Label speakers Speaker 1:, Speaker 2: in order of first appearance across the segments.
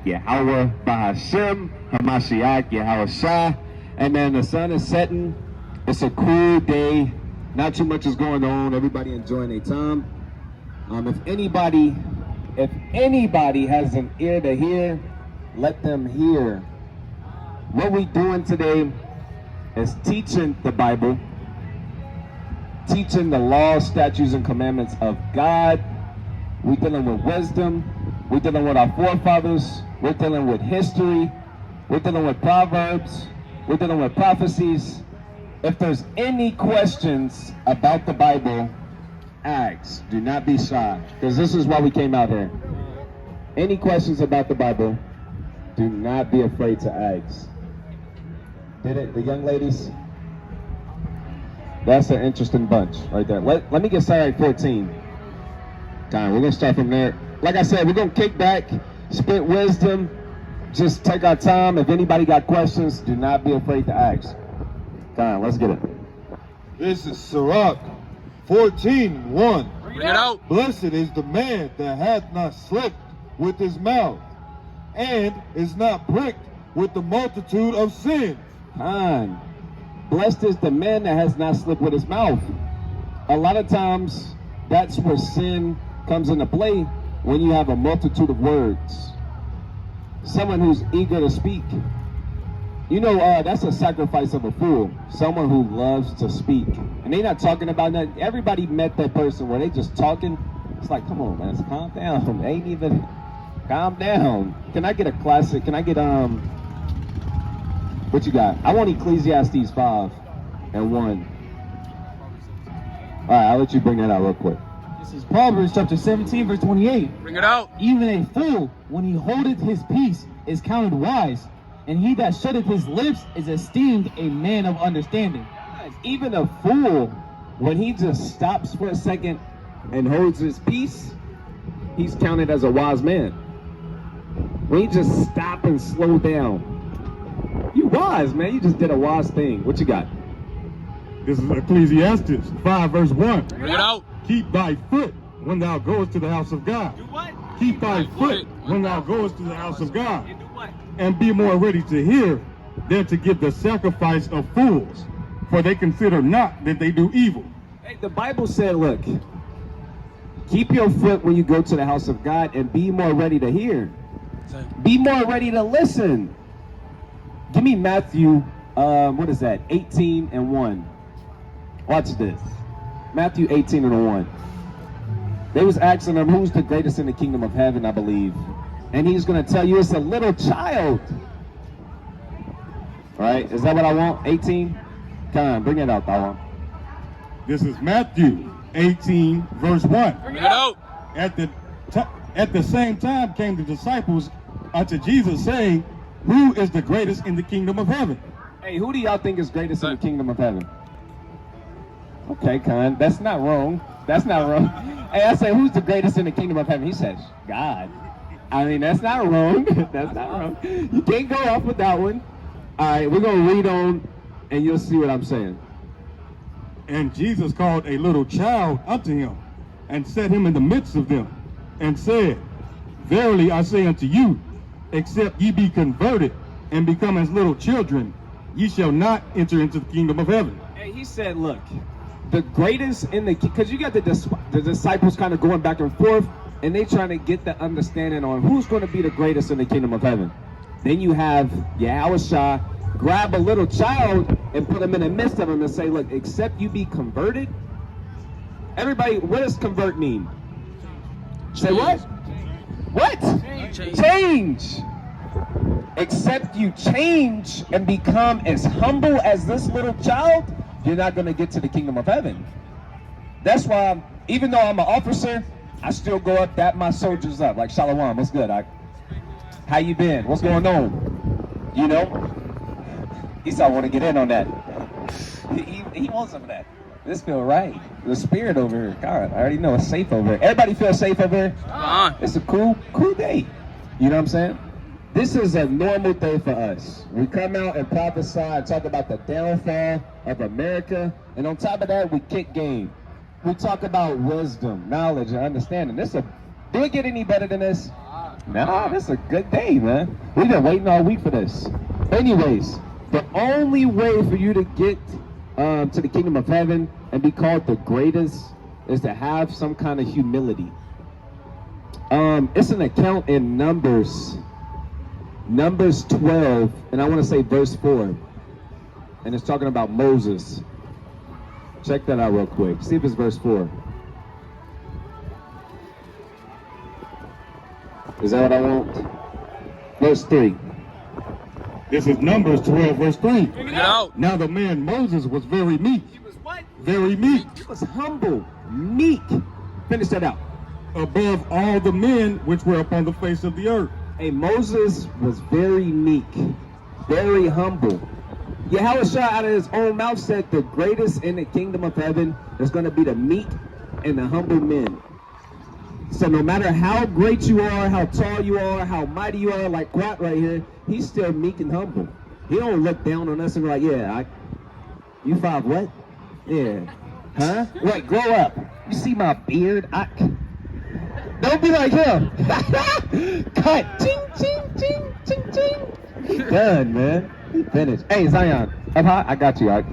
Speaker 1: Yahweh Bahashem Hamashiach Yahweh Shah. And man, the sun is setting. It's a cool day. Not too much is going on. Everybody enjoying their time. If anybody has an ear to hear, let them hear. What we doing today is teaching the Bible, teaching the laws, statutes, and commandments of God. We're dealing with wisdom. We're dealing with our forefathers. We're dealing with history. We're dealing with Proverbs. We're dealing with prophecies. If there's any questions about the Bible, ask. Do not be shy, because this is why we came out here. Any questions about the Bible, do not be afraid to ask. Did it, the young ladies? That's an interesting bunch right there. Let me get SIRACH 14. We're going to start from there. Like I said, we're going to kick back, spit wisdom, just take our time. If anybody got questions, do not be afraid to ask. Let's get it.
Speaker 2: This is SIRACH 14:1.
Speaker 3: Bring it out.
Speaker 2: Blessed is the man that hath not slipped with his mouth, and is not pricked with the multitude of sin.
Speaker 1: Blessed is the man that has not slipped with his mouth. A lot of times, that's where sin comes into play, when you have a multitude of words. Someone who's eager to speak. You know, that's a sacrifice of a fool. Someone who loves to speak. And they're not talking about nothing. Everybody met that person where they just talking. It's like, come on, man, calm down. They ain't even, calm down. Can I get a classic? Can I get, what you got? I want Ecclesiastes 5:1. All right, I'll let you bring that out real quick.
Speaker 4: This is Proverbs chapter 17, verse 28.
Speaker 3: Bring it out.
Speaker 4: Even a fool, when he holdeth his peace, is counted wise, and he that shutteth his lips is esteemed a man of understanding.
Speaker 1: Even a fool, when he just stops for a second and holds his peace, he's counted as a wise man. When you just stop and slow down, you wise, man. You just did a wise thing. What you got?
Speaker 5: This is Ecclesiastes 5:1.
Speaker 3: Bring it out.
Speaker 5: Keep thy foot when thou goest to the house of God.
Speaker 3: Do what?
Speaker 5: Keep thy foot when thou goest to the house of God.
Speaker 3: And do what?
Speaker 5: And be more ready to hear than to give the sacrifice of fools, for they consider not that they do evil.
Speaker 1: Hey, the Bible said, look, keep your foot when you go to the house of God, and be more ready to hear. Be more ready to listen. Give me Matthew, what is that? 18:1. Watch this. Matthew 18:1. They was asking him, who's the greatest in the kingdom of heaven, I believe. And he's going to tell you it's a little child. All right, is that what I want? 18? Come on, bring it out, Thawan.
Speaker 5: This is Matthew 18:1.
Speaker 3: Bring it out.
Speaker 5: At the same time came the disciples unto Jesus, saying, who is the greatest in the kingdom of heaven?
Speaker 1: Hey, who do y'all think is greatest in the kingdom of heaven? Okay, Khan, that's not wrong. That's not wrong. Hey, I say, who's the greatest in the kingdom of heaven? He says, God. I mean, that's not wrong. That's not wrong. You can't go off with that one. All right, we're going to read on, and you'll see what I'm saying.
Speaker 5: And Jesus called a little child unto him, and set him in the midst of them, and said, verily I say unto you, except ye be converted and become as little children, ye shall not enter into the kingdom of heaven.
Speaker 1: Hey, he said, look, the greatest in the, because you got the disciples kind of going back and forth, and they trying to get the understanding on who's going to be the greatest in the kingdom of heaven. Then you have Yahweh Shah grab a little child and put him in the midst of him and say, look, except you be converted. Everybody, what does convert mean? Say what? What? Change. Except you change and become as humble as this little child, you're not going to get to the kingdom of heaven. That's why, even though I'm an officer, I still go up, dap my soldiers up. Like, Shalom, what's good? How you been? What's going on? You know? Esau want to get in on that. He wants some of that. This feel right. The spirit over here. God, I already know it's safe over here. Everybody feel safe over here? It's a cool day. You know what I'm saying? This is a normal day for us. We come out and prophesy and talk about the downfall of America. And on top of that, we kick game. We talk about wisdom, knowledge, and understanding. Do it get any better than this? Nah, this is a good day, man. We've been waiting all week for this. Anyways, the only way for you to get to the kingdom of heaven and be called the greatest is to have some kind of humility. It's an account in Numbers 12, and I want to say verse 4. And it's talking about Moses. Check that out real quick. See if it's verse 4. Is that what I want? Verse 3.
Speaker 5: This is Numbers 12, verse 3.
Speaker 3: Bring it out.
Speaker 5: Now the man Moses was very meek.
Speaker 3: He was what?
Speaker 5: Very meek.
Speaker 1: He was humble, meek. Finish that out.
Speaker 5: Above all the men which were upon the face of the earth.
Speaker 1: Hey, Moses was very meek, very humble. Yahushua out of his own mouth said the greatest in the kingdom of heaven is going to be the meek and the humble men. So no matter how great you are, how tall you are, how mighty you are, like Quat right here, he's still meek and humble. He don't look down on us and be like, yeah, you 5 what? Yeah. Huh? Wait, grow up. You see my beard? Don't be like him. Cut. Ching, ching, ching, ching, ching. He done, man. He finished. Hey, Zion, up high? I got you, Ike.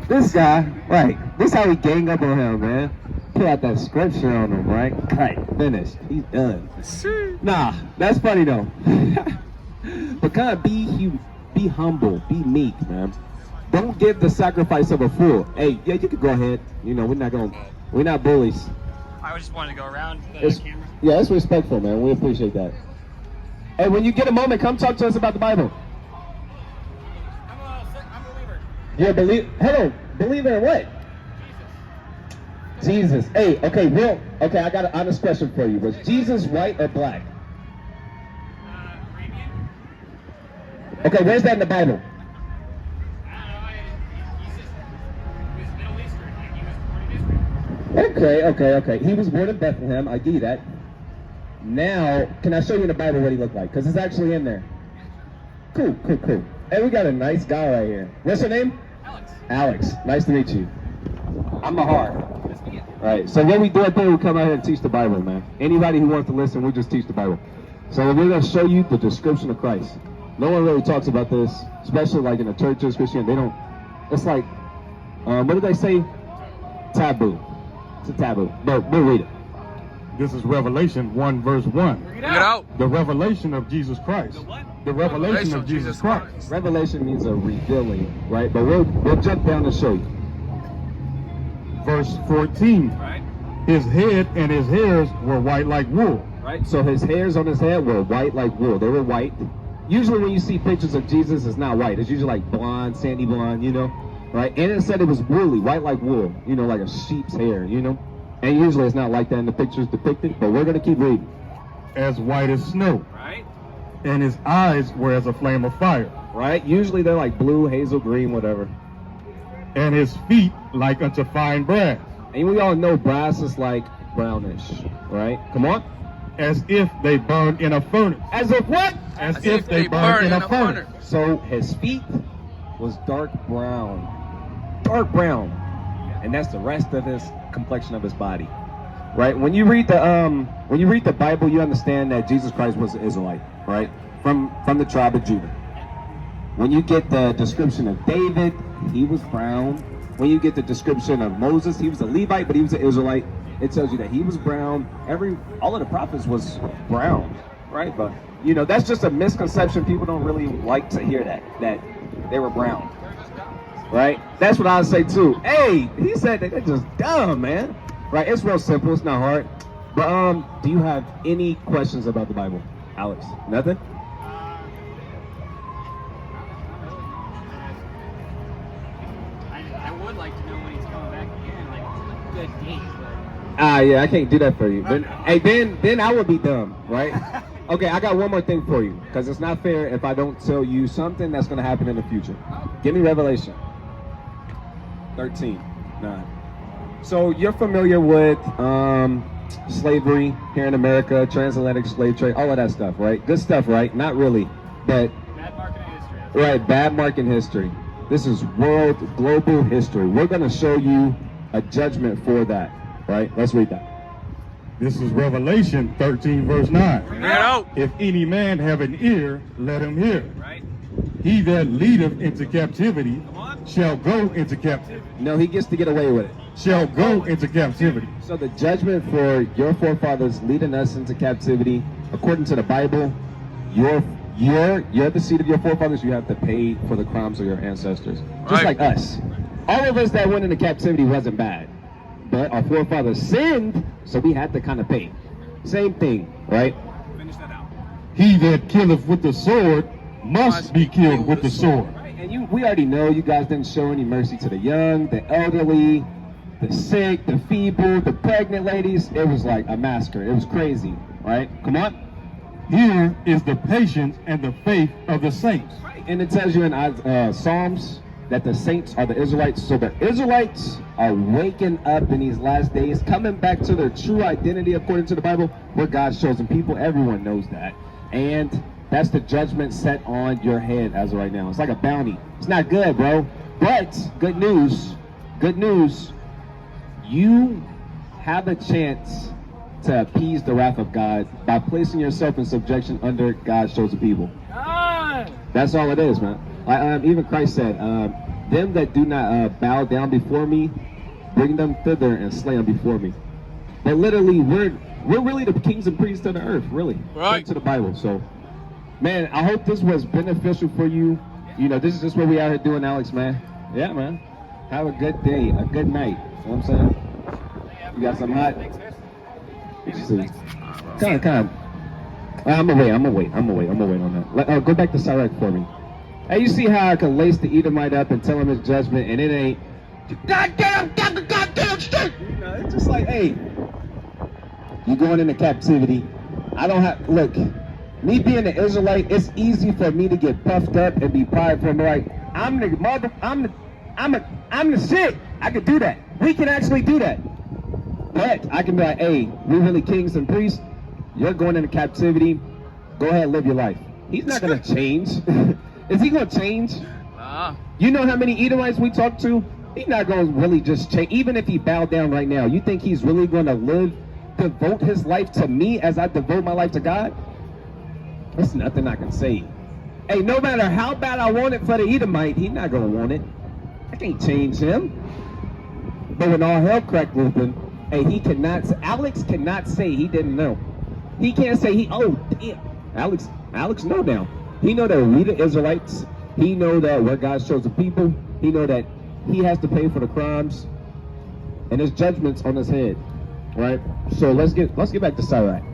Speaker 1: This guy, right, this how we gang up on him, man. Put out that scripture on him, right? Cut. Finished. He's done. Nah, that's funny, though. But kind of be humble, be meek, man. Don't give the sacrifice of a fool. Hey, yeah, you could go ahead. You know, we're not bullies.
Speaker 3: I just wanted to go around the camera.
Speaker 1: Yeah, it's respectful, man. We appreciate that. Hey, when you get a moment, come talk to us about the Bible.
Speaker 3: I'm a believer.
Speaker 1: Yeah, hello, believer in what? Jesus. Hey, okay, I got an honest question for you. Was Jesus white or black?
Speaker 3: Arabian?
Speaker 1: Okay, where's that in the Bible?
Speaker 3: He was Middle Eastern. Like he was born in Israel.
Speaker 1: Okay. He was born in Bethlehem. I give you that. Now, can I show you in the Bible what he looked like? Because it's actually in there. Cool. Hey, we got a nice guy right here. What's your name? Alex. Nice to meet you. I'm Mahar. All right, so what we do up here, we come out here and teach the Bible, man. Anybody who wants to listen, we just teach the Bible. So we're going to show you the description of Christ. No one really talks about this, especially like in the churches, Christian. They don't, it's like, what do they say? Taboo. It's a taboo. But we'll read it.
Speaker 5: This is Revelation 1, verse 1.
Speaker 3: Bring it out.
Speaker 5: The revelation of Jesus Christ.
Speaker 3: The what?
Speaker 5: The revelation of Jesus Christ.
Speaker 1: Revelation means a revealing, right? But we'll jump down and show you.
Speaker 5: Verse 14.
Speaker 3: Right.
Speaker 5: His head and his hairs were white like wool.
Speaker 1: Right? So his hairs on his head were white like wool. They were white. Usually when you see pictures of Jesus, it's not white. It's usually like blonde, sandy blonde, you know? Right? And it said it was woolly, white like wool, you know, like a sheep's hair, you know? And usually it's not like that in the pictures depicted, but we're going to keep reading.
Speaker 5: As white as snow.
Speaker 3: Right.
Speaker 5: And his eyes were as a flame of fire.
Speaker 1: Right? Usually they're like blue, hazel, green, whatever.
Speaker 5: And his feet like unto fine brass.
Speaker 1: And we all know brass is like brownish, right? Come on.
Speaker 5: As if they burned in a furnace.
Speaker 1: As if what?
Speaker 5: As if they burned in a furnace.
Speaker 1: So his feet was dark brown. Dark brown. And that's the rest of his complexion of his body. Right? When you read the Bible, you understand that Jesus Christ was an Israelite, right? From the tribe of Judah. When you get the description of David, he was brown. When you get the description of Moses, he was a Levite, but he was an Israelite. It tells you that he was brown. All of the prophets was brown, right? But you know, that's just a misconception. People don't really like to hear that they were brown, right? That's what I would say too. Hey, he said that they're just dumb, man. Right? It's real simple. It's not hard. But do you have any questions about the Bible, Alex? Nothing?
Speaker 3: I would like to know when he's coming back again, like good date.
Speaker 1: Yeah, I can't do that for you. But hey, then I would be dumb, right? Okay, I got one more thing for you, because it's not fair if I don't tell you something that's going to happen in the future. Give me Revelation 13:9. So you're familiar with slavery here in America, transatlantic slave trade, all of that stuff, right? Good stuff, right? Not really, but
Speaker 3: Bad market in history.
Speaker 1: right, bad mark in history. This is global history. We're going to show you a judgment for that, right? Let's read that.
Speaker 5: This is Revelation 13, verse 9.
Speaker 3: Bring it out.
Speaker 5: If any man have an ear, let him hear.
Speaker 3: Right.
Speaker 5: He that leadeth into captivity shall go into captivity.
Speaker 1: No, he gets to get away with it.
Speaker 5: Shall go into captivity.
Speaker 1: So the judgment for your forefathers leading us into captivity, according to the Bible, you're the seed of your forefathers. You have to pay for the crimes of your ancestors, just
Speaker 3: Right.
Speaker 1: like us. All of us that went into captivity wasn't bad, but our forefathers sinned, so we had to kind of pay. Same thing, right?
Speaker 3: Finish that out.
Speaker 5: He that killeth with the sword must be killed with the sword.
Speaker 1: And we already know you guys didn't show any mercy to the young, the elderly, the sick, the feeble, the pregnant ladies. It was like a massacre. It was crazy, right? Come on.
Speaker 5: Here is the patience and the faith of the saints.
Speaker 1: And it tells you in Psalms that the saints are the Israelites. So the Israelites are waking up in these last days, coming back to their true identity according to the Bible. We're God's chosen people. Everyone knows that. And that's the judgment set on your head as of right now. It's like a bounty. It's not good, bro. But good news. Good news. You have a chance to appease the wrath of God by placing yourself in subjection under God's chosen people. That's all it is, man. Even Christ said, them that do not bow down before me, bring them thither and slay them before me. But literally, we're really the kings and priests of the earth, really.
Speaker 3: Right.
Speaker 1: To the Bible. So, man, I hope this was beneficial for you. You know, this is just what we out here doing, Alex, man. Yeah, man. Have a good day, a good night. You know what I'm saying? You got something hot? Come on. I'm gonna wait on that. Go back to SIRACH for me. Hey, you see how I can lace the Edomite up and tell him his judgment, and it ain't goddamn straight. You know, it's just like, hey, you going into captivity. I don't have look. Me being an Israelite, it's easy for me to get puffed up and be prideful. I'm like, I'm the shit. I could do that. We can actually do that. But I can be like, hey, we really kings and priests. You're going into captivity. Go ahead and live your life. He's not going to change. Is he going to change? You know how many Edomites we talked to? He's not going to really just change. Even if he bowed down right now, you think he's really going to devote his life to me as I devote my life to God? There's nothing I can say. Hey, no matter how bad I want it for the Edomite, he's not going to want it. I can't change him. But when all hell cracked open, hey, Alex cannot say he didn't know. He can't say oh damn. Alex know now. He know that we the Israelites. He know that we're God's chosen people. He know that he has to pay for the crimes, and his judgment's on his head. Right? So let's get back to SIRACH.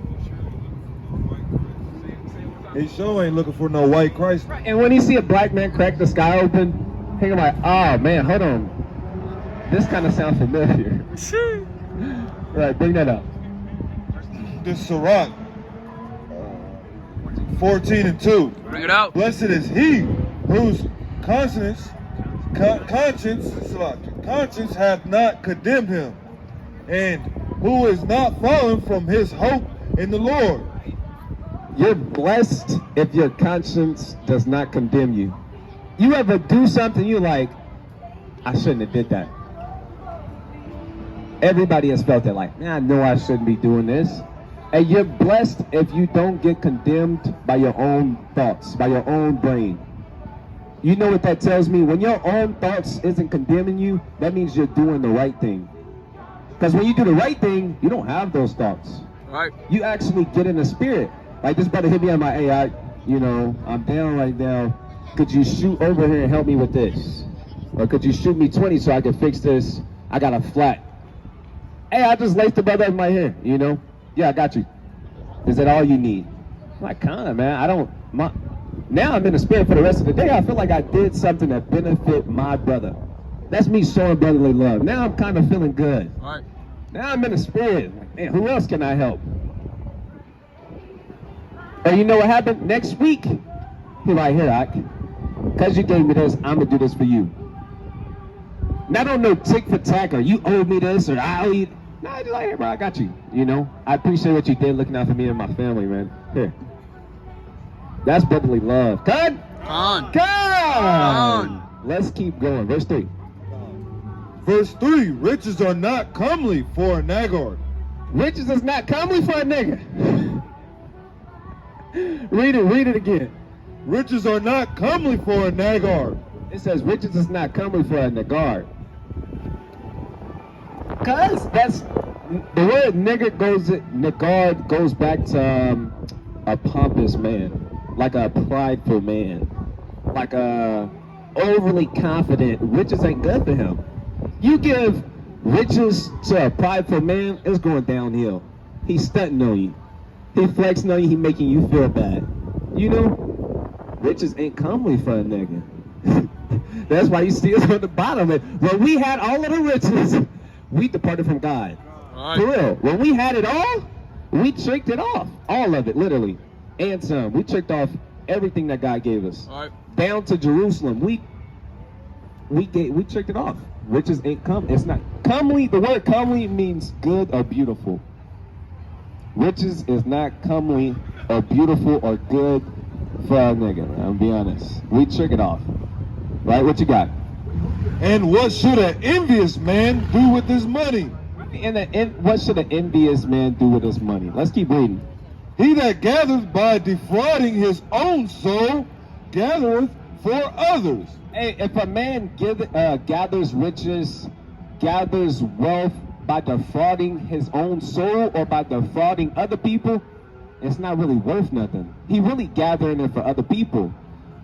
Speaker 2: He sure ain't looking for no white Christ.
Speaker 1: And when he see a black man crack the sky open, he like, oh man, hold on. This kind of sounds familiar. Right, bring that up.
Speaker 2: This SIRACH 14:2.
Speaker 3: Bring it out.
Speaker 2: Blessed is he whose conscience hath not condemned him, and who is not fallen from his hope in the Lord.
Speaker 1: You're blessed if your conscience does not condemn you. You ever do something you like, I shouldn't have did that. Everybody has felt that, like, man, I know I shouldn't be doing this. And you're blessed if you don't get condemned by your own thoughts, by your own brain. You know what that tells me? When your own thoughts isn't condemning you, that means you're doing the right thing. Because when you do the right thing, you don't have those thoughts.
Speaker 3: Right.
Speaker 1: You actually get in the spirit. Like this brother hit me on my, hey, I'm down right now. Could you shoot over here and help me with this? Or could you shoot me 20 so I can fix this? I got a flat. Hey, I just laced the brother in my hair, you know? Yeah, I got you. Is that all you need? I'm like, kinda, man. Now I'm in the spirit for the rest of the day. I feel like I did something that benefit my brother. That's me showing brotherly love. Now I'm kind of feeling good.
Speaker 3: All right.
Speaker 1: Now I'm in the spirit. Like, man, who else can I help? And you know what happened? Next week, he like, here, Ak, because you gave me this, I'm going to do this for you. Not on no tick for tack, or you owe me this, or I owe you. No, just like, hey, bro, I got you. You know, I appreciate what you did looking out for me and my family, man. Here. That's brotherly love. Come on. Let's keep going. Verse 3.
Speaker 2: Verse 3, riches are not comely for a Nagard,
Speaker 1: Riches is not comely for a nigga. Read it again.
Speaker 2: Riches are not comely for a naggard.
Speaker 1: It says riches is not comely for a nagard. Cause that's the word nagard goes back to a pompous man, like a prideful man, like a overly confident. Riches ain't good for him. You give riches to a prideful man, it's going downhill. He's stunting on you. He flexing on you, he making you feel bad. You know, riches ain't comely for a nigga. That's why you see us on the bottom. When we had all of the riches, we departed from God.
Speaker 6: Right.
Speaker 1: For real. When we had it all, we tricked it off. All of it, literally. And some. We tricked off everything that God gave us.
Speaker 6: All right.
Speaker 1: Down to Jerusalem. We tricked it off. Riches ain't comely. It's not comely. The word comely means good or beautiful. Riches is not comely or beautiful or good for a nigga. I'm gonna be honest. We trick it off. Right? What you got?
Speaker 2: And what should an envious man do with his money?
Speaker 1: And what should an envious man do with his money? Let's keep reading.
Speaker 2: He that gathereth by defrauding his own soul gathereth for others.
Speaker 1: Hey, if a man gathers riches, gathers wealth by defrauding his own soul or by defrauding other people, it's not really worth nothing. He really gathering it for other people.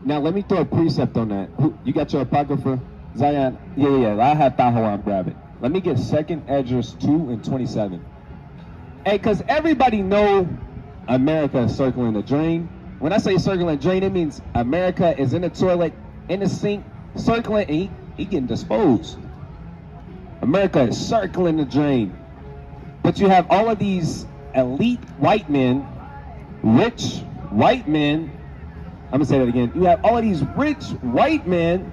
Speaker 1: Now, let me throw a precept on that. You got your apocrypha? Zion? Yeah. I have Tahoe, I'm grabbing. Let me get 2nd Esdras 2:27. Hey, because everybody know America is circling the drain. When I say circling the drain, it means America is in the toilet, in the sink, circling, and he getting disposed. America is circling the drain. But you have all of these elite white men, rich white men. I'm going to say that again. You have all of these rich white men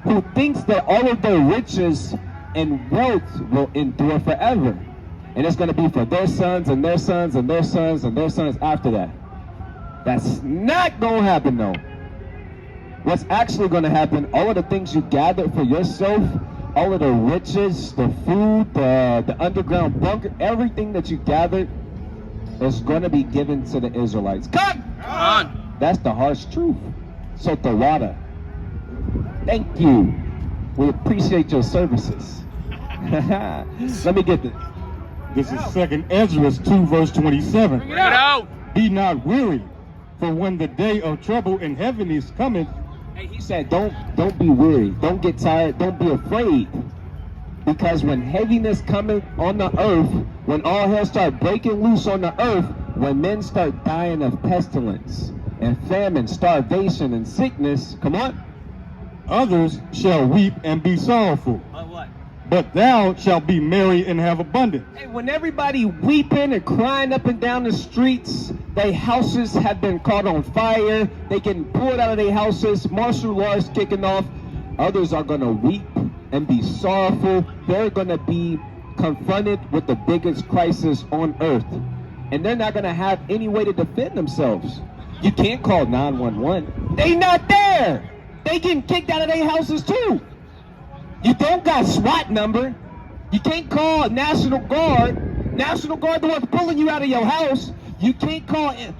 Speaker 1: who thinks that all of their riches and wealth will endure forever. And it's going to be for their sons and their sons and their sons and their sons after that. That's not going to happen, though. What's actually going to happen, all of the things you gathered for yourself, all of the riches, the food, the underground bunker, everything that you gathered is going to be given to the Israelites. Come on! That's the harsh truth. So Tawada, thank you. We appreciate your services. Let me get this.
Speaker 5: This is 2nd Esdras 2:27.
Speaker 6: Bring it out.
Speaker 5: Be not weary, for when the day of trouble in heaven is coming.
Speaker 1: Hey, he said, don't be weary. Don't get tired. Don't be afraid. Because when heaviness cometh on the earth, when all hell start breaking loose on the earth, when men start dying of pestilence and famine, starvation, and sickness, come on.
Speaker 5: Others shall weep and be sorrowful.
Speaker 6: What?
Speaker 5: But thou shalt be merry and have abundance.
Speaker 1: Hey, when everybody weeping and crying up and down the streets, their houses have been caught on fire, they getting pulled out of their houses, martial laws kicking off, others are going to weep and be sorrowful. They're going to be confronted with the biggest crisis on earth. And they're not going to have any way to defend themselves. You can't call 911. They not there. They getting kicked out of their houses too. You don't got SWAT number. You can't call National Guard. National Guard the ones pulling you out of your house. You can't call it.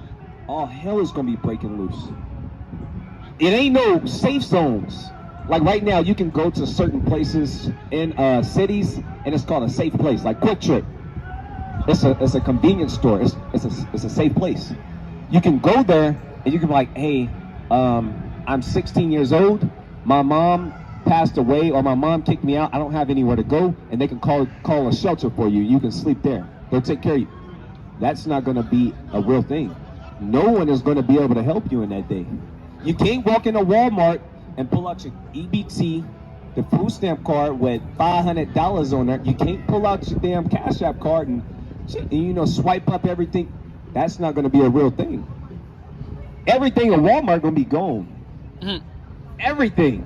Speaker 1: All hell is going to be breaking loose. It ain't no safe zones. Like right now, you can go to certain places in cities, and it's called a safe place, like Quick Trip. It's a convenience store. It's a safe place. You can go there, and you can be like, hey, I'm 16 years old. My mom passed away, or my mom kicked me out. I don't have anywhere to go, and they can call a shelter for you. You can sleep there. They'll take care of you. That's not going to be a real thing. No one is going to be able to help you in that day. You can't walk into Walmart and pull out your EBT, the food stamp card with $500 on it. You can't pull out your damn Cash App card and swipe up everything. That's not going to be a real thing. Everything in Walmart going to be gone.
Speaker 6: Mm-hmm.
Speaker 1: Everything.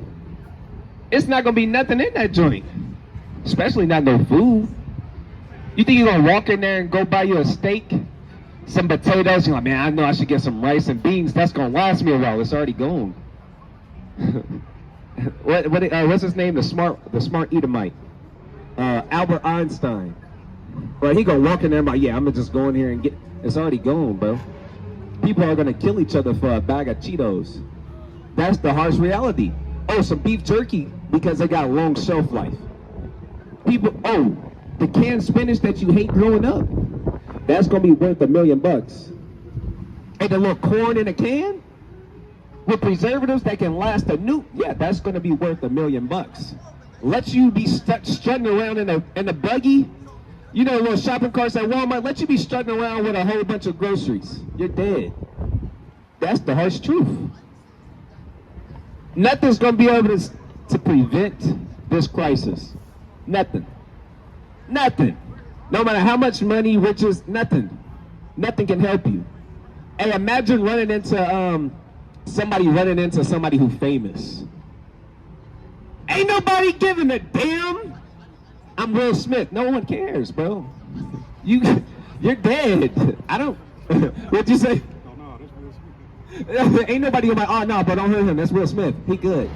Speaker 1: It's not going to be nothing in that joint. Especially not no food. You think you're going to walk in there and go buy you a steak, some potatoes? You're like, man, I know I should get some rice and beans. That's going to last me a while. It's already gone. What's his name? The smart Edomite. Albert Einstein. Right? He gonna walk in there and be like, yeah, I'm gonna just go in here and get. It's already gone, bro. People are gonna kill each other for a bag of Cheetos. That's the harsh reality. Oh, some beef jerky because they got long shelf life. People, oh, the canned spinach that you hate growing up, that's gonna be worth $1 million. And the little corn in a can with preservatives that can last a nuke, yeah, that's gonna be worth $1 million. Let you be strutting around in a buggy, you know, little shopping carts at Walmart. Let you be strutting around with a whole bunch of groceries. You're dead. That's the harsh truth. Nothing's gonna be able to prevent this crisis. Nothing. Nothing. No matter how much money, riches, nothing. Nothing can help you. And imagine running into somebody who's famous. Ain't nobody giving a damn. I'm Will Smith. No one cares, bro. You're dead. I don't. What'd you say? Ain't nobody gonna be like, oh no, but don't hurt him. That's Will Smith. He good.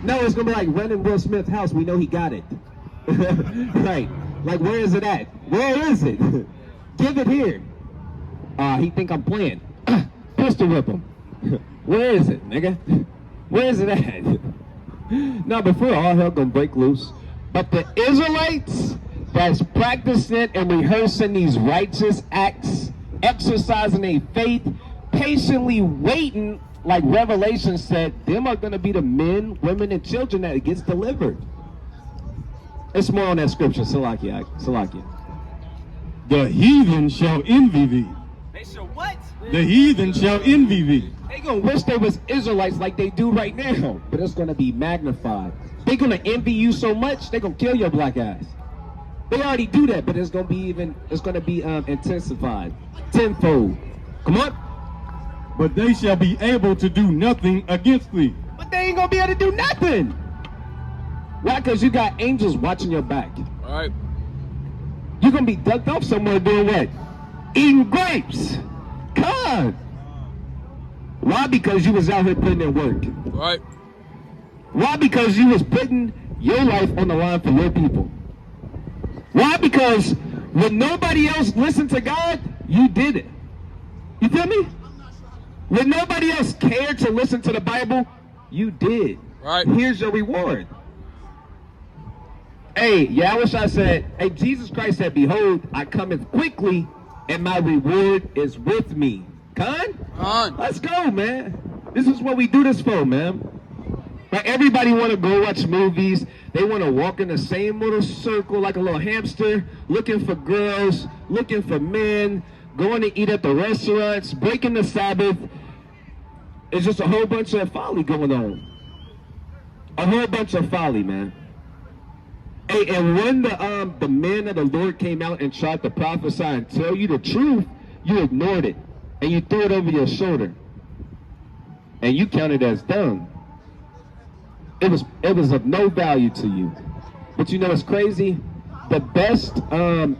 Speaker 1: No, it's gonna be like running Will Smith's house. We know he got it. Right. Like, where is it at? Where is it? Give it here. He think I'm playing. Pistol whip him. Where is it, nigga? Where is it at? No, before all hell gonna break loose. But the Israelites that's practicing and rehearsing these righteous acts, exercising their faith, patiently waiting, like Revelation said, them are gonna be the men, women, and children that gets delivered. It's more on that scripture, Salakia.
Speaker 5: The heathen shall envy thee.
Speaker 3: They shall what?
Speaker 5: The heathen shall envy thee.
Speaker 1: They gonna wish they was Israelites like they do right now, but it's gonna be magnified. They gonna envy you so much, they gonna kill your black ass. They already do that, but it's gonna be intensified tenfold. Come on.
Speaker 5: But they shall be able to do nothing against thee.
Speaker 1: But they ain't gonna be able to do nothing. Why? Because you got angels watching your back.
Speaker 3: All right.
Speaker 1: You're gonna be ducked off somewhere doing what? Eating grapes. God. Why? Because you was out here putting in work.
Speaker 3: Right.
Speaker 1: Why? Because you was putting your life on the line for your people. Why? Because when nobody else listened to God, you did it. You feel me? When nobody else cared to listen to the Bible, you did.
Speaker 3: Right.
Speaker 1: Here's your reward. Hey, yeah, I wish I said, hey, Jesus Christ said, behold, I cometh quickly, and my reward is with me. Con? Let's go, man. This is what we do this for, man. Like, everybody want to go watch movies. They want to walk in the same little circle like a little hamster, looking for girls, looking for men, going to eat at the restaurants, breaking the Sabbath. It's just a whole bunch of folly going on. A whole bunch of folly, man. Hey, and when the man of the Lord came out and tried to prophesy and tell you the truth, you ignored it. And you threw it over your shoulder. And you counted as dung. It was of no value to you. But you know what's crazy? The best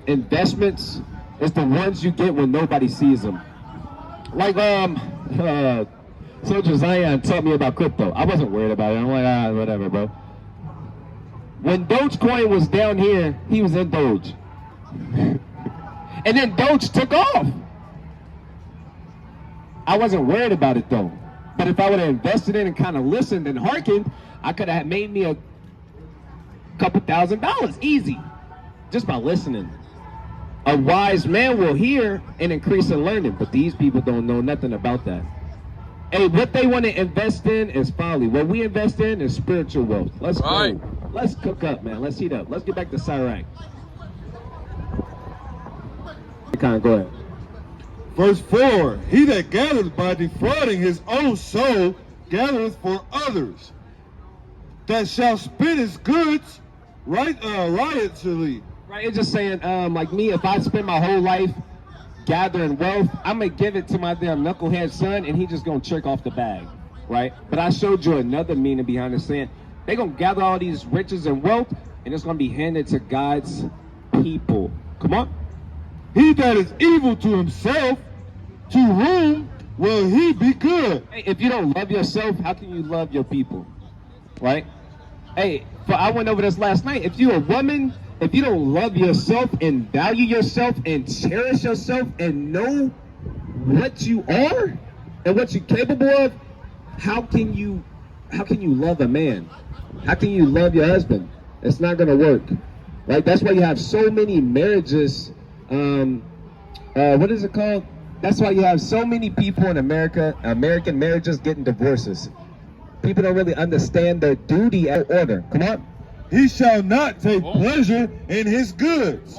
Speaker 1: investments is the ones you get when nobody sees them. Like Soldier Zion taught me about crypto. I wasn't worried about it. I'm like, whatever, bro. When Dogecoin was down here, he was in Doge. And then Doge took off. I wasn't worried about it though. But if I would have invested in and kind of listened and hearkened, I could have made me a couple $1,000 easy just by listening. A wise man will hear and increase in learning, but these people don't know nothing about that. Hey, what they want to invest in is folly. What we invest in is spiritual wealth. Let's go. Let's cook up, man. Let's heat up. Let's get back to SIRACH. Go ahead.
Speaker 2: Verse 4, he that gathereth by defrauding his own soul gathereth for others, that shall spend his goods riotously.
Speaker 1: Right, it's just saying, like me, if I spend my whole life gathering wealth, I'm going to give it to my damn knucklehead son, and he just going to trick off the bag, right? But I showed you another meaning behind it, saying they're going to gather all these riches and wealth, and it's going to be handed to God's people. Come on.
Speaker 2: He that is evil to himself, to whom will he be good?
Speaker 1: Hey, if you don't love yourself, how can you love your people? Right? Hey, I went over this last night. If you're a woman, if you don't love yourself and value yourself and cherish yourself and know what you are and what you're capable of, how can you love a man? How can you love your husband? It's not gonna work, right? That's why you have so many marriages. What is it called? That's why you have so many people in American marriages getting divorces. People don't really understand their duty and order. Come on.
Speaker 2: He shall not take pleasure in his goods.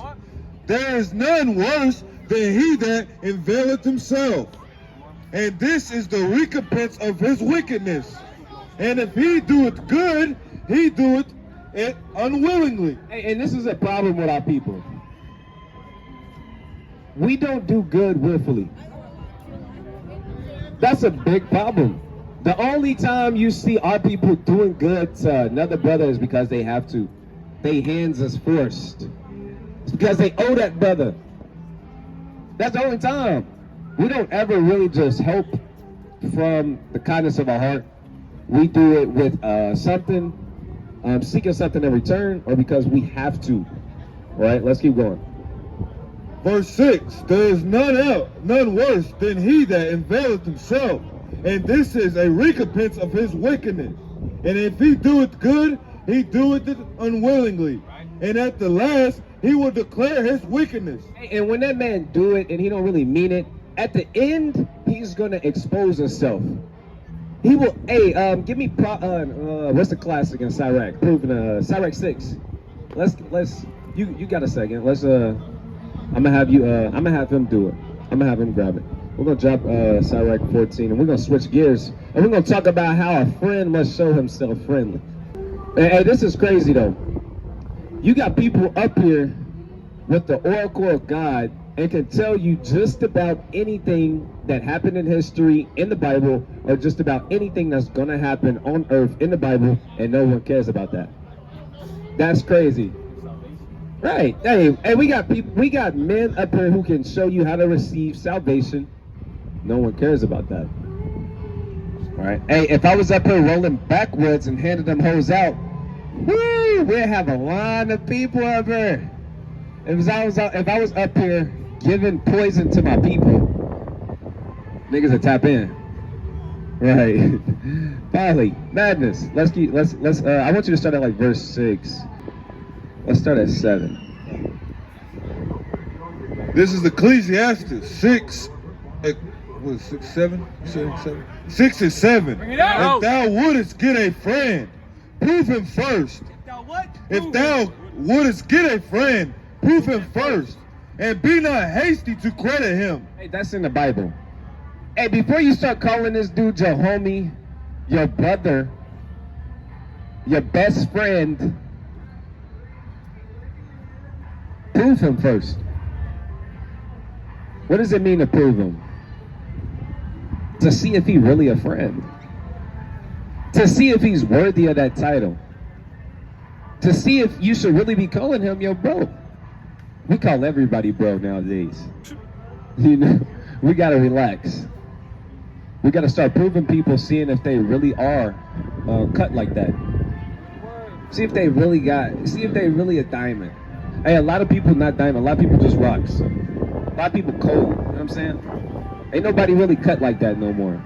Speaker 2: There is none worse than he that availeth himself. And this is the recompense of his wickedness. And if he doeth good, he doeth it unwillingly.
Speaker 1: Hey, and this is a problem with our people. We don't do good willfully. That's a big problem. The only time you see our people doing good to another brother is because they have to. They hands is forced. It's because they owe that brother. That's the only time. We don't ever really just help from the kindness of our heart. We do it with something, seeking something in return, or because we have to. All right, let's keep going.
Speaker 2: Verse 6, there is none worse than he that availeth himself, and this is a recompense of his wickedness. And if he doeth good, he doeth it unwillingly. And at the last, he will declare his wickedness.
Speaker 1: And when that man do it and he don't really mean it, at the end, he's going to expose himself. He will, give me, what's the classic in SIRACH? Proven, SIRACH 6. You got a second. I'm gonna have him do it. I'm gonna have him grab it. We're gonna drop SIRACH 14, and we're gonna switch gears, and we're gonna talk about how a friend must show himself friendly. Hey, this is crazy though. You got people up here with the oracle of God and can tell you just about anything that happened in history in the Bible, or just about anything that's gonna happen on earth in the Bible, and no one cares about that. That's crazy. Right. Hey, we got men up here who can show you how to receive salvation. No one cares about that. All right. Hey, if I was up here rolling backwards and handing them hoes out, woo, we'd have a line of people up here. If I was up here giving poison to my people, niggas would tap in. Right. Finally, madness. I want you to start at like verse 6. Let's start at 7.
Speaker 2: This is Ecclesiastes 6. What is 6, 7? 7? 6 and 7.
Speaker 3: Bring it out.
Speaker 2: If thou wouldest get a friend, prove him first. If thou wouldest get a friend, prove him first. And be not hasty to credit him.
Speaker 1: Hey, that's in the Bible. Hey, before you start calling this dude your homie, your brother, your best friend, prove him first. What does it mean to prove him? To see if he's really a friend. To see if he's worthy of that title. To see if you should really be calling him your bro. We call everybody bro nowadays. You know, we gotta relax. We gotta start proving people, seeing if they really are cut like that. See if they really a diamond. Hey, a lot of people not diamond, a lot of people just rocks. A lot of people cold, you know what I'm saying? Ain't nobody really cut like that no more.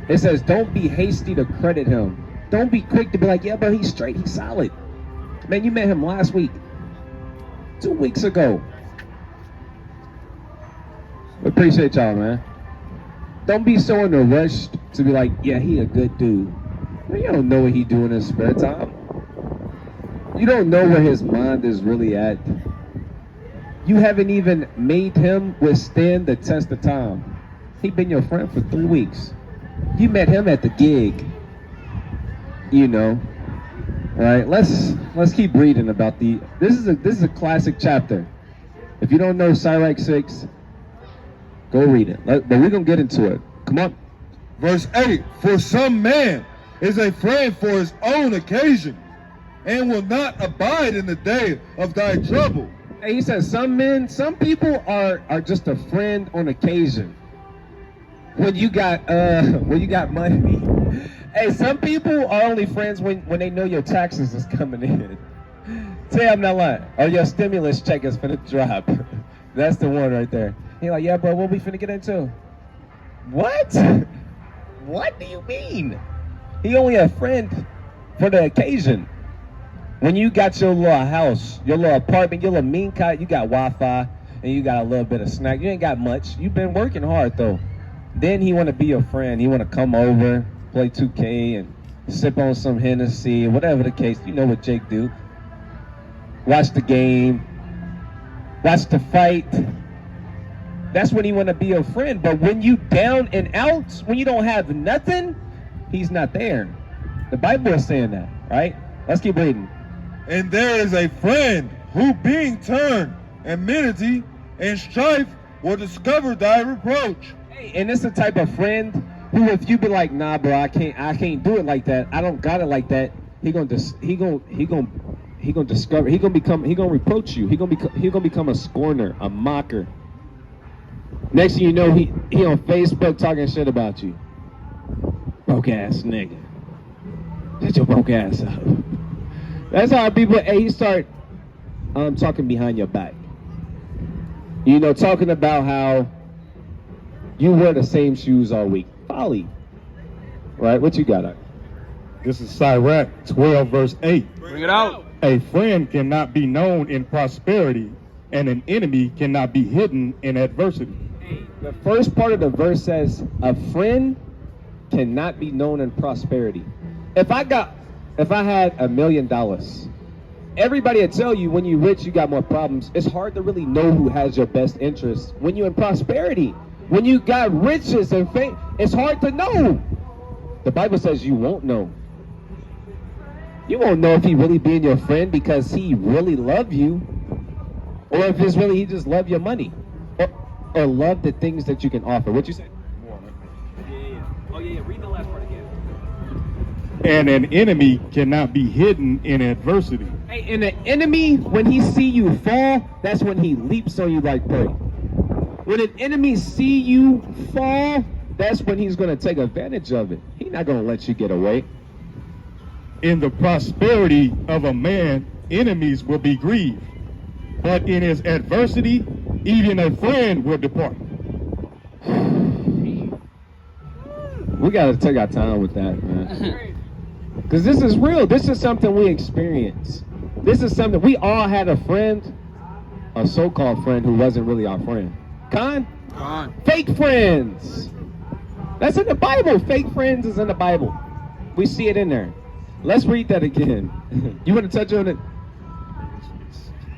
Speaker 1: It says, don't be hasty to credit him. Don't be quick to be like, yeah, bro, he's straight, he's solid. Man, you met him last week. 2 weeks ago. We appreciate y'all, man. Don't be so in a rush to be like, yeah, he a good dude. Man, you don't know what he do in his spare time. You don't know where his mind is really at. You haven't even made him withstand the test of time. He been your friend for 3 weeks. You met him at the gig. You know. All right, let's keep reading about this is a classic chapter. If you don't know SIRACH 6, go read it. But we're gonna get into it. Come on.
Speaker 2: Verse 8, for some man is a friend for his own occasion, and will not abide in the day of thy trouble.
Speaker 1: Hey, he says some people are just a friend on occasion. When you got money. Hey, some people are only friends when they know your taxes is coming in. Say I'm not lying. Or your stimulus check is finna drop. That's the one right there. He like, yeah, bro, what we finna get into? What? What do you mean? He only a friend for the occasion. When you got your little house, your little apartment, your little mean cut, you got Wi-Fi, and you got a little bit of snack. You ain't got much. You've been working hard, though. Then he want to be your friend. He want to come over, play 2K, and sip on some Hennessy, whatever the case. You know what Jake do. Watch the game. Watch the fight. That's when he want to be your friend. But when you down and out, when you don't have nothing, he's not there. The Bible is saying that, right? Let's keep reading.
Speaker 2: And there is a friend who, being turned enmity and strife, will discover thy reproach.
Speaker 1: Hey, and it's the type of friend who, if you be like, nah, bro, I can't do it like that. I don't got it like that. He gonna reproach you. He gonna become a scorner, a mocker. Next thing you know, he on Facebook talking shit about you. Broke ass nigga. Shut your broke ass up. That's how people, hey, he start talking behind your back. You know, talking about how you wear the same shoes all week. Folly. Right? What you got?
Speaker 5: This is SIRACH 12 verse 8.
Speaker 3: Bring it out.
Speaker 5: A friend cannot be known in prosperity, and an enemy cannot be hidden in adversity.
Speaker 1: The first part of the verse says, a friend cannot be known in prosperity. If I had $1 million, everybody would tell you when you're rich, you got more problems. It's hard to really know who has your best interest. When you're in prosperity, when you got riches and fame, it's hard to know. The Bible says you won't know. You won't know if he really being your friend because he really love you, or if it's really he just love your money, or love the things that you can offer. What you say? Yeah. Oh yeah. Read the last part again.
Speaker 5: And an enemy cannot be hidden in adversity.
Speaker 1: Hey, and an enemy, when he see you fall, that's when he leaps on you like prey. When an enemy see you fall, that's when he's going to take advantage of it. He's not going to let you get away.
Speaker 5: In the prosperity of a man, enemies will be grieved, but in his adversity, even a friend will depart.
Speaker 1: We got to take our time with that, man. Because this is real. This is something we experience. This is something, we all had a friend, a so-called friend who wasn't really our friend. Con? Fake friends. That's in the Bible. Fake friends is in the Bible. We see it in there. Let's read that again. You want to touch on it?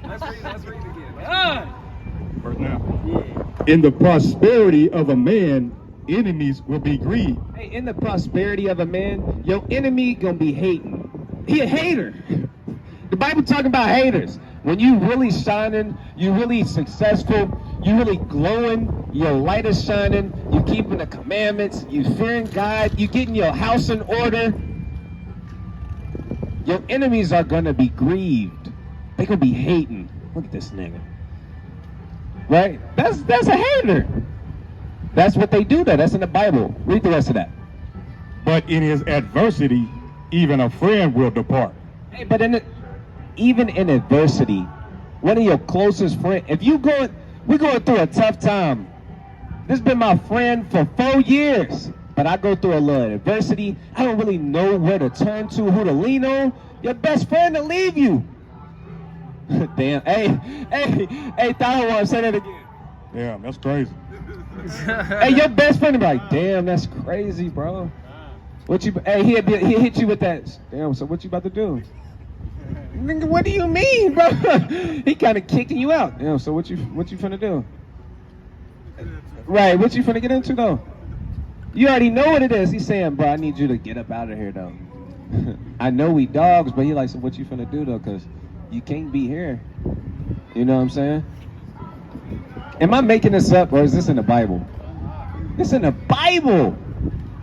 Speaker 1: Let's read it again.
Speaker 5: Verse now. In the prosperity of a man, enemies will be grieved.
Speaker 1: Hey, in the prosperity of a man, your enemy gonna be hating. He a hater. The Bible talking about haters. When you really shining, you really successful, you really glowing, your light is shining, you keeping the commandments, you fearing God, you getting your house in order. Your enemies are gonna be grieved. They gonna be hating. Look at this nigga. Right? That's a hater. That's what they do there. That's in the Bible. Read the rest of that.
Speaker 5: But in his adversity, even a friend will depart.
Speaker 1: Hey, but even in adversity, one of your closest friends, we're going through a tough time. This has been my friend for 4 years, but I go through a little adversity. I don't really know where to turn to, who to lean on. Your best friend to leave you. Damn. Hey, Thur, say that again.
Speaker 5: Yeah, that's crazy.
Speaker 1: Hey, your best friend be like, damn, that's crazy, bro. Hey, he hit you with that. Damn, so what you about to do? Nigga, what do you mean, bro? He kind of kicking you out. Damn, so what you finna do? Right, what you finna get into though? You already know what it is. He's saying, bro, I need you to get up out of here though. I know we dogs, but he like, so what you finna do though? Cause you can't be here. You know what I'm saying? Am I making this up, or is this in the Bible? It's in the Bible.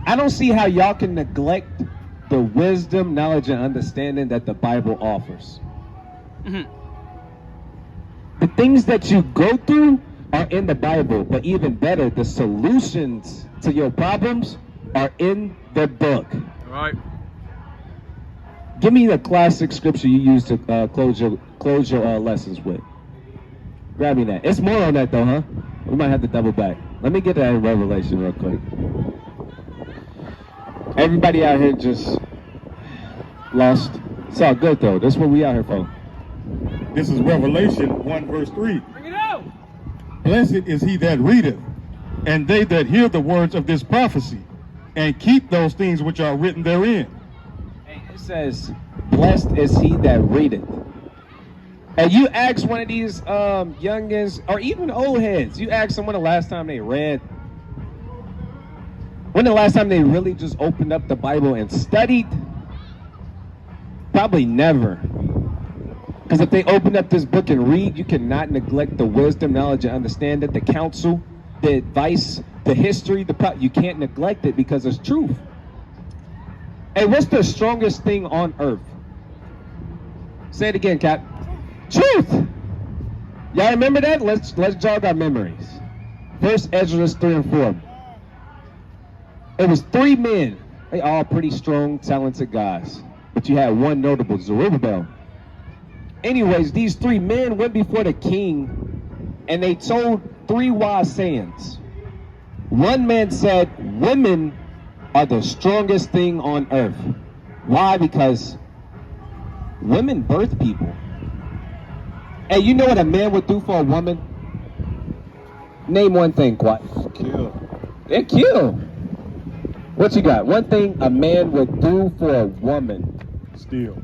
Speaker 1: I don't see how y'all can neglect the wisdom, knowledge, and understanding that the Bible offers. Mm-hmm. The things that you go through are in the Bible, but even better, the solutions to your problems are in the book.
Speaker 3: All right.
Speaker 1: Give me the classic scripture you use to close close your lessons with. Grab me that. It's more on that though, huh? We might have to double back. Let me get that in Revelation real quick. Everybody out here just lost. It's all good though. That's what we out here for.
Speaker 5: This is Revelation 1 verse 3.
Speaker 3: Bring it out.
Speaker 5: Blessed is he that readeth, and they that hear the words of this prophecy, and keep those things which are written therein.
Speaker 1: Hey, it says, blessed is he that readeth. And you ask one of these youngins, or even old heads, you ask someone the last time they read. When the last time they really just opened up the Bible and studied? Probably never. Because if they open up this book and read, you cannot neglect the wisdom, knowledge, and understanding, the counsel, the advice, the history, you can't neglect it because it's truth. Hey, what's the strongest thing on earth? Say it again, Cap. Truth. Y'all remember that? Let's jog our memories. First Esdras 3 and 4. It was 3 men. They all pretty strong, talented guys. But you had one notable, Zerubbabel. Anyways, these 3 men went before the king and they told 3 wise sayings. One man said, women are the strongest thing on earth. Why? Because women birth people. Hey, you know what a man would do for a woman? Name one thing, Quat.
Speaker 2: Kill.
Speaker 1: They kill. What you got? One thing a man would do for a woman.
Speaker 5: Still.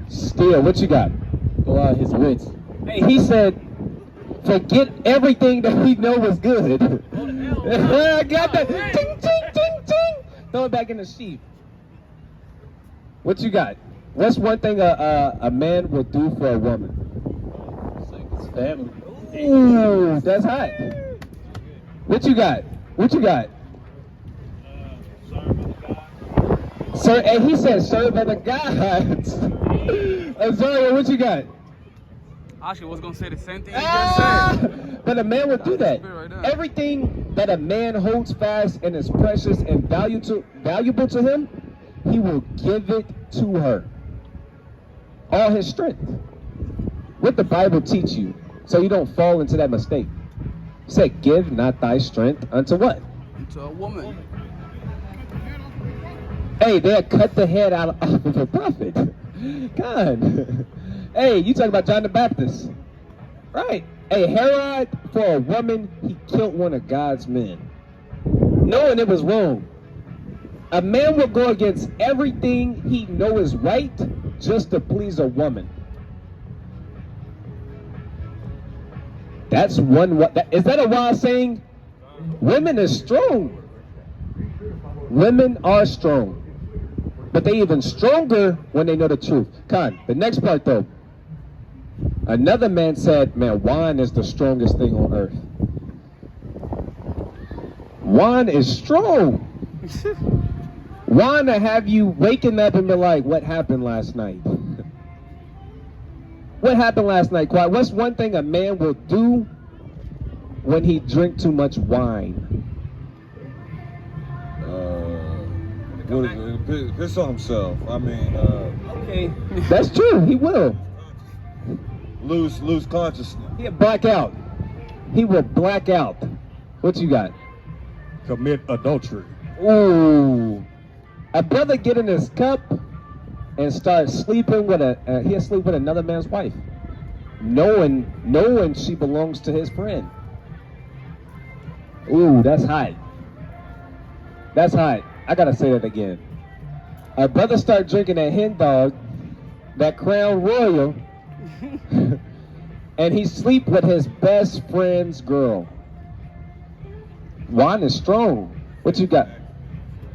Speaker 1: Steal. What you got?
Speaker 4: Go out his wits.
Speaker 1: Hey, he said, forget everything that we know was good. I got that. Ting, ting, ting, ting. Throw it back in the sheath. What you got? What's one thing a man would do for a woman?
Speaker 4: His family.
Speaker 1: Ooh, that's hot. What you got? What you got? Sir, and he said, serve other gods. Azaria, what you got?
Speaker 6: Actually, I was gonna say the same thing you just said.
Speaker 1: But a man would do that.
Speaker 6: Right there.
Speaker 1: Everything that a man holds fast and is precious and valuable to him, he will give it to her. All his strength. What the Bible teach you, so you don't fall into that mistake. It said, give not thy strength unto what?
Speaker 6: To a woman.
Speaker 1: Hey, they'll cut the head out of a prophet. God. Hey, you talking about John the Baptist. Right. Hey, Herod, for a woman, he killed one of God's men. Knowing it was wrong. A man will go against everything he know is right just to please a woman. That's one. Is that a wise saying? Women are strong. Women are strong. But they even stronger when they know the truth. Con, the next part though. Another man said, man, wine is the strongest thing on earth. Wine is strong. Wine to have you waking up and be like, what happened last night? What happened last night, Quiet? What's one thing a man will do when he drink too much wine?
Speaker 2: Piss on himself. I mean,
Speaker 1: Okay, that's true. He will.
Speaker 2: lose consciousness.
Speaker 1: He'll black out. He will black out. What you got?
Speaker 5: Commit adultery.
Speaker 1: Ooh. A brother get in his cup and start sleeping with he'll sleep with another man's wife. Knowing she belongs to his friend. Ooh, that's hot. That's hot. I gotta say that again. A brother start drinking that hen dog, that Crown Royal, and he sleep with his best friend's girl. Wine is strong. What you got?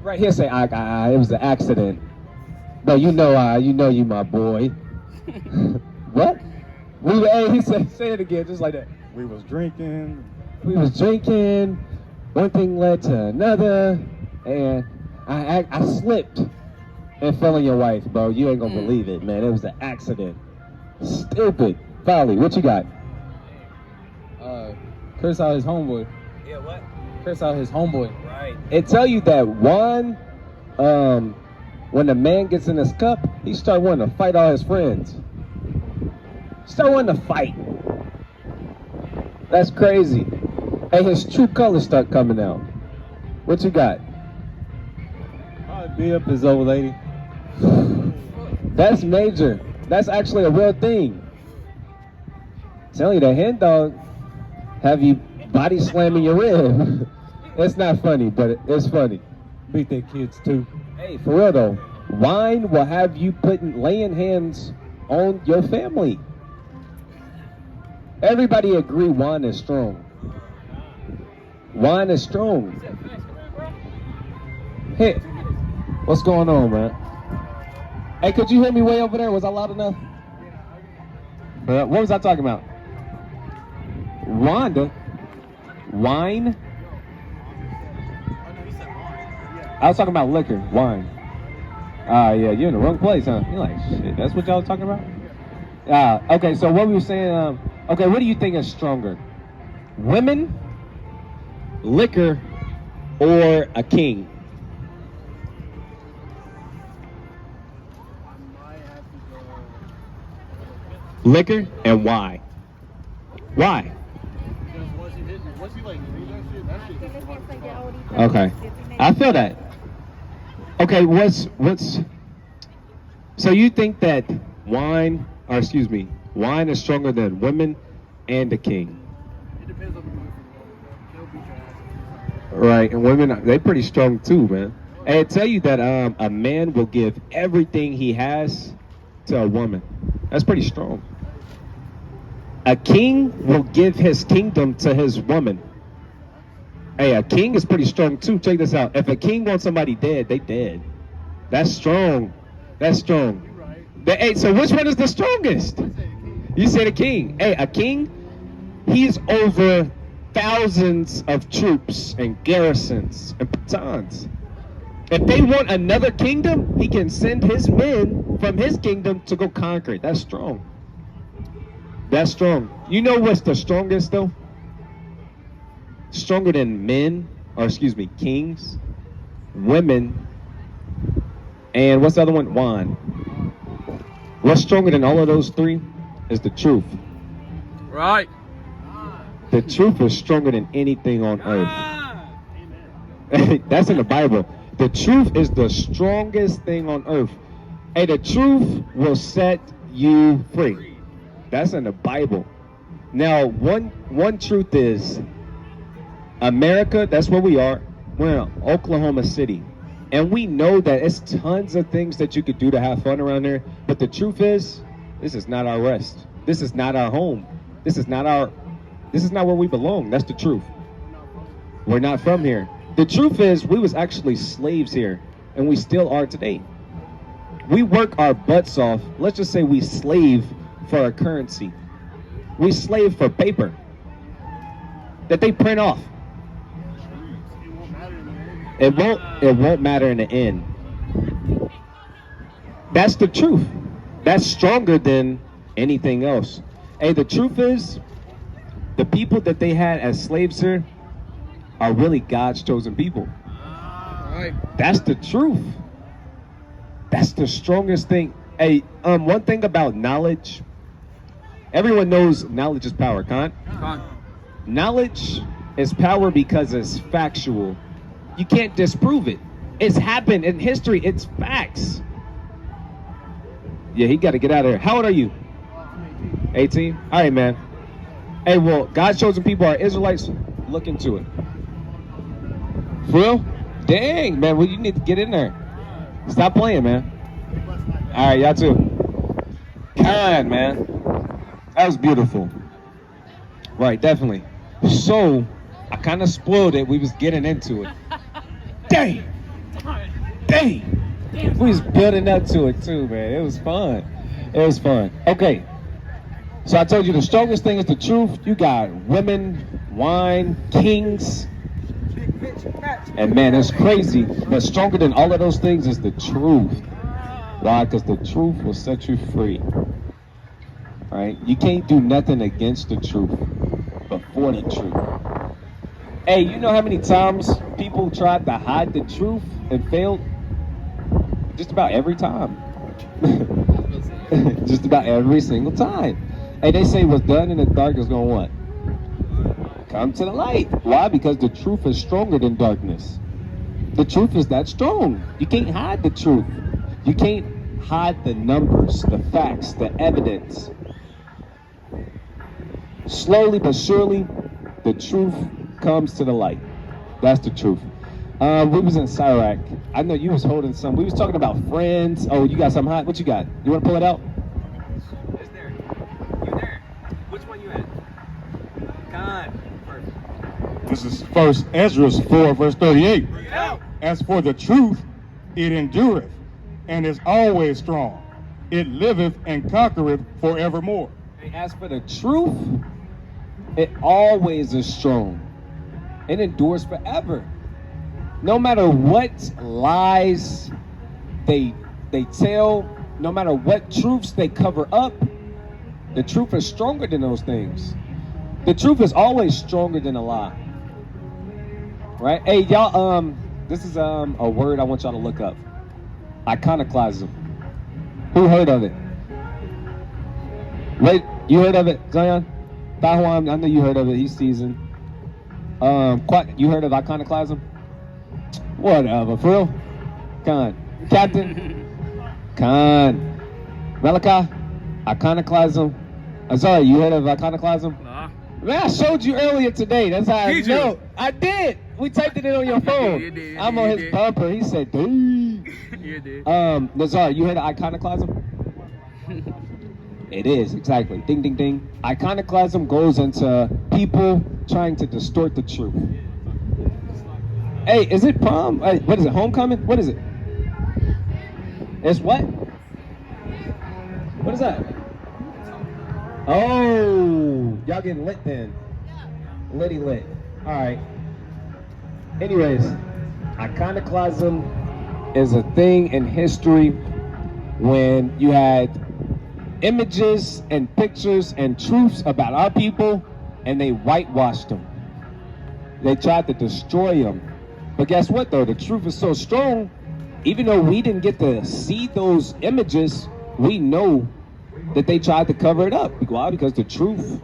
Speaker 1: Right here say, it was an accident. No, you know you my boy. What? He said, say it again, just like that.
Speaker 5: We was drinking.
Speaker 1: We was drinking. One thing led to another, and I slipped and fell on your wife, bro. You ain't gonna believe it, man. It was an accident. Stupid. Folly, what you got?
Speaker 4: Curse out his homeboy.
Speaker 1: Yeah, what?
Speaker 4: Curse out his homeboy.
Speaker 1: Right. It tell you that one, when the man gets in his cup, he start wanting to fight all his friends. So in the fight. That's crazy. Hey, his true colors start coming out. What you got?
Speaker 7: Probably beat up his old lady.
Speaker 1: That's major. That's actually a real thing. Tell you, the hen dog have you body slamming your rib. It's not funny, but it's funny.
Speaker 7: Beat their kids too.
Speaker 1: Hey, for real though, wine will have you laying hands on your family. Everybody agree wine is strong. Wine is strong. Hey, what's going on, man? Hey, could you hear me way over there? Was I loud enough? What was I talking about? Wanda? Wine? I was talking about liquor, wine. Yeah, you're in the wrong place, huh? You're like, shit, that's what y'all was talking about? Okay, so what we were saying, okay, what do you think is stronger? Women, liquor, or a king? Liquor, and why? Why? Okay, I feel that. Okay, so you think that wine is stronger than women and the king?
Speaker 8: It depends on the movie. They'll beat your ass.
Speaker 1: Right, and women, they pretty strong too, man. Hey, I tell you that a man will give everything he has to a woman. That's pretty strong. A king will give his kingdom to his woman. Hey, a king is pretty strong too. Check this out. If a king wants somebody dead, they dead. That's strong. That's strong. Hey, so which one is the strongest? You said a king. Hey, a king, he's over thousands of troops and garrisons and batons. If they want another kingdom, he can send his men from his kingdom to go conquer it. That's strong. That's strong. You know what's the strongest though? Stronger than men, or excuse me, kings, women, and what's the other one? Wine. What's stronger than all of those three is the truth.
Speaker 6: Right.
Speaker 1: The truth is stronger than anything on earth. That's in the Bible. The truth is the strongest thing on earth. Hey, the truth will set you free. That's in the Bible. Now, one truth is, America, that's where we are. We're in Oklahoma City. And we know that it's tons of things that you could do to have fun around there. But the truth is, this is not our rest. This is not our home. This is not where we belong. That's the truth. We're not from here. The truth is, we was actually slaves here, and we still are today. We work our butts off. Let's just say we slave for our currency. We slave for paper that they print off. It won't matter in the end. That's the truth. That's stronger than anything else. Hey, the truth is, the people that they had as slaves here are really God's chosen people.
Speaker 6: Right.
Speaker 1: That's the truth. That's the strongest thing. Hey, one thing about knowledge, everyone knows knowledge is power, Con? Knowledge is power because it's factual. You can't disprove it. It's happened in history. It's facts. Yeah, he got to get out of here. How old are you? 18? All right, man. Hey, well, God's chosen people are Israelites. Look into it. For real? Dang, man. Well, you need to get in there. Stop playing, man. All right, y'all too. Con, man. That was beautiful. Right, definitely. So, I kind of spoiled it. We was getting into it. Dang. We was building up to it too, man. It was fun. Okay. So I told you the strongest thing is the truth. You got women, wine, kings. And man, it's crazy. But stronger than all of those things is the truth. Why? Because the truth will set you free. Right? You can't do nothing against the truth, but for the truth. Hey, you know how many times people tried to hide the truth and failed? Just about every time. Just about every single time. Hey, they say what's done in the dark is going to what? Come to the light. Why? Because the truth is stronger than darkness. The truth is that strong. You can't hide the truth. You can't hide the numbers, the facts, the evidence. Slowly but surely, the truth comes to the light. That's the truth. We was in SIRACH. I know you was holding some. We was talking about friends. Oh, you got something hot? What you got? You want to pull it out?
Speaker 9: It's there. You there. Which one you at? God. Perfect.
Speaker 5: This is First Esdras 4, verse 38.
Speaker 9: Yeah.
Speaker 5: As for the truth, it endureth, and is always strong. It liveth and conquereth forevermore.
Speaker 1: As for the truth, it always is strong. It endures forever. No matter what lies they tell, no matter what truths they cover up, the truth is stronger than those things. The truth is always stronger than a lie. Right? Hey, y'all, this is a word I want y'all to look up. Iconoclasm. Who heard of it? Wait, you heard of it, Zion? Tahuan, I know you heard of it. He's seasoned. You heard of iconoclasm? Whatever, for real? Khan. Captain? Khan. Malachi? Iconoclasm? Sorry, you heard of iconoclasm?
Speaker 6: Nah.
Speaker 1: Man, I showed you earlier today. That's how I
Speaker 6: Did you?
Speaker 1: know. I did. We typed it in on your phone.
Speaker 6: You did,
Speaker 1: I'm on
Speaker 6: you
Speaker 1: his
Speaker 6: did.
Speaker 1: bumper. He said, dude.
Speaker 6: You did.
Speaker 1: Nazar, you heard of iconoclasm? It is, exactly. Ding, ding, ding. Iconoclasm goes into people trying to distort the truth. Hey, is it prom? What is it, homecoming? What is it? It's what? What is that? Oh, y'all getting lit then. Litty lit. All right. Anyways, iconoclasm is a thing in history when you had images and pictures and truths about our people, and they whitewashed them. They tried to destroy them. But guess what though? The truth is so strong, even though we didn't get to see those images, we know that they tried to cover it up. Why? Because the truth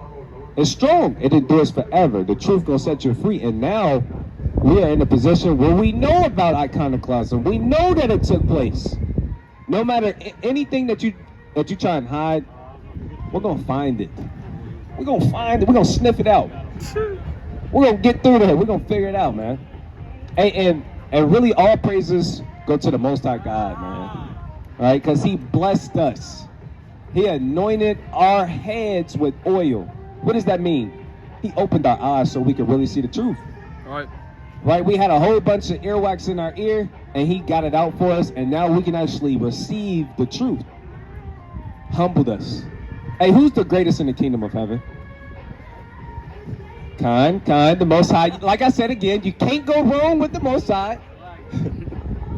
Speaker 1: is strong. It endures forever. The truth gonna set you free. And now we are in a position where we know about iconoclasm. We know that it took place. No matter anything that you try and hide, we're gonna find it. We're gonna find it. We're gonna sniff it out. We're gonna get through there. We're gonna figure it out, man. And really, all praises go to the Most High God, man. All right, because He blessed us. He anointed our heads with oil. What does that mean? He opened our eyes so we could really see the truth.
Speaker 6: All right.
Speaker 1: Right, we had a whole bunch of earwax in our ear, and He got it out for us, and now we can actually receive the truth. Humbled us. Hey, who's the greatest in the kingdom of heaven? Khan, the Most High. Like I said again, you can't go wrong with the Most High.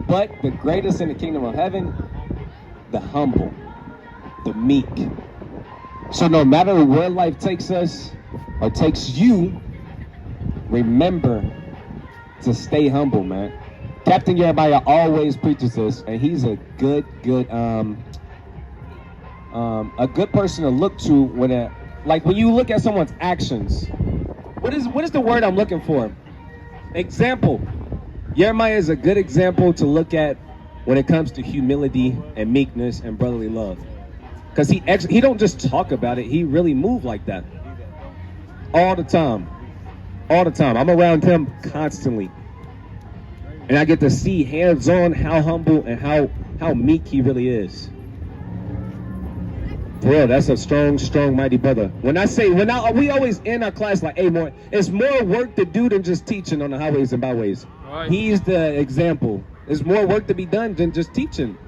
Speaker 1: But the greatest in the kingdom of heaven, the humble, the meek. So no matter where life takes us or takes you, remember to stay humble, man. Captain Jeremiah always preaches this, and he's a good person to look to when you look at someone's actions. What is the word I'm looking for? Example. Jeremiah is a good example to look at when it comes to humility and meekness and brotherly love. Because he don't just talk about it, he really moved like that. All the time. All the time. I'm around him constantly. And I get to see hands-on how humble and how meek he really is. For real, that's a strong, mighty brother. We always end our class like, hey, it's more work to do than just teaching on the highways and byways.
Speaker 6: Right.
Speaker 1: He's the example. There's more work to be done than just teaching.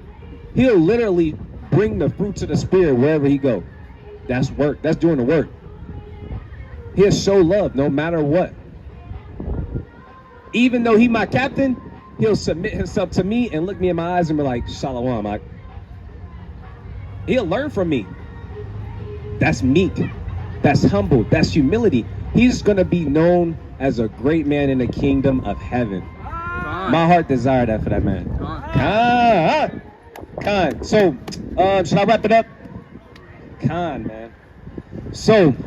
Speaker 1: He'll literally bring the fruits of the Spirit wherever he go. That's work. That's doing the work. He'll show love no matter what. Even though he my captain, he'll submit himself to me and look me in my eyes and be like, Shalom, Mike. He'll learn from me. That's meek. That's humble. That's humility. He's going to be known as a great man in the kingdom of heaven. My heart desire that for that man. Khan. So, should I wrap it up? Khan, man. So,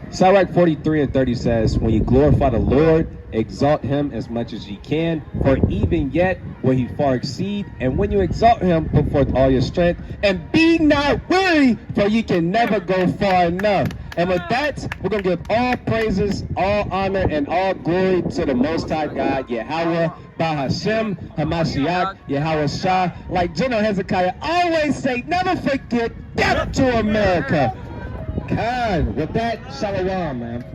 Speaker 1: SIRACH 43 and 30 says, when you glorify the Lord, exalt him as much as ye can, for even yet will he far exceed. And when you exalt him, put forth all your strength, and be not weary, for you can never go far enough. And with that, we're going to give all praises, all honor, and all glory to the Most High God, Yahweh, Bahashem, Hamashiach, Yahweh Shah. Like General Hezekiah always say, never forget, death to America. God, with that, shalom, man.